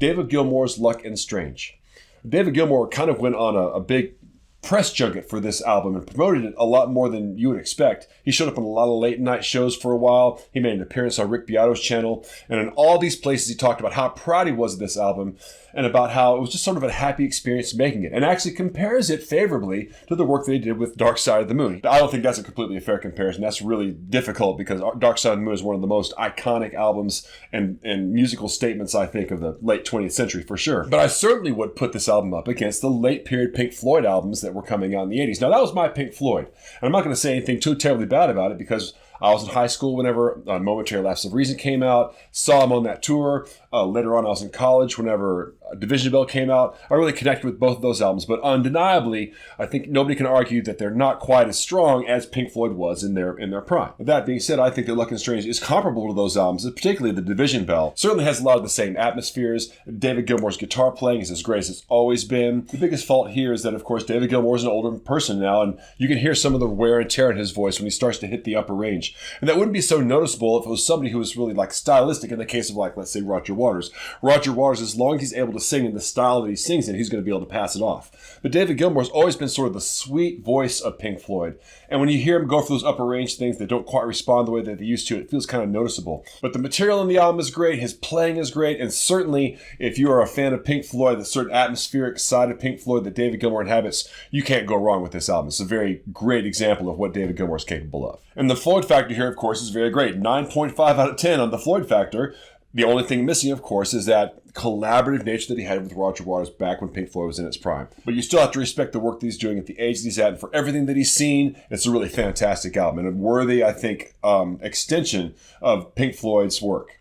David Gilmour's Luck and Strange. David Gilmour kind of went on a big press junket for this album and promoted it a lot more than you would expect. He showed up on a lot of late night shows for a while. He made an appearance on Rick Beato's channel. And in all these places, he talked about how proud he was of this album and about how it was just sort of a happy experience making it, and actually compares it favorably to the work they did with Dark Side of the Moon. I don't think that's a completely fair comparison. That's really difficult because Dark Side of the Moon is one of the most iconic albums and musical statements, I think, of the late 20th century for sure. But I certainly would put this album up against the late period Pink Floyd albums that were coming out in the 80s. Now, that was my Pink Floyd. And I'm not going to say anything too terribly bad about it because I was in high school whenever Momentary Lapse of Reason came out, saw him on that tour. Later on, I was in college whenever Division Bell came out. I really connected with both of those albums, but undeniably, I think nobody can argue that they're not quite as strong as Pink Floyd was in their prime. With that being said, I think that Luck and Strange is comparable to those albums, particularly the Division Bell. Certainly has a lot of the same atmospheres. David Gilmour's guitar playing is as great as it's always been. The biggest fault here is that, of course, David Gilmour is an older person now, and you can hear some of the wear and tear in his voice when he starts to hit the upper range. And that wouldn't be so noticeable if it was somebody who was really like stylistic in the case of, like, let's say Roger Waters. Roger Waters, as long as he's able to sing in the style that he sings in, he's going to be able to pass it off. But David Gilmour's always been sort of the sweet voice of Pink Floyd. And when you hear him go for those upper range things that don't quite respond the way that they used to, it feels kind of noticeable. But the material in the album is great, his playing is great, and certainly if you are a fan of Pink Floyd, the certain atmospheric side of Pink Floyd that David Gilmour inhabits, you can't go wrong with this album. It's a very great example of what David Gilmour is capable of. And the Floyd factor here, of course, is very great. 9.5 out of 10 on the Floyd factor. The only thing missing, of course, is that collaborative nature that he had with Roger Waters back when Pink Floyd was in its prime. But you still have to respect the work that he's doing at the age that he's at, and for everything that he's seen, it's a really fantastic album and a worthy, I think, extension of Pink Floyd's work.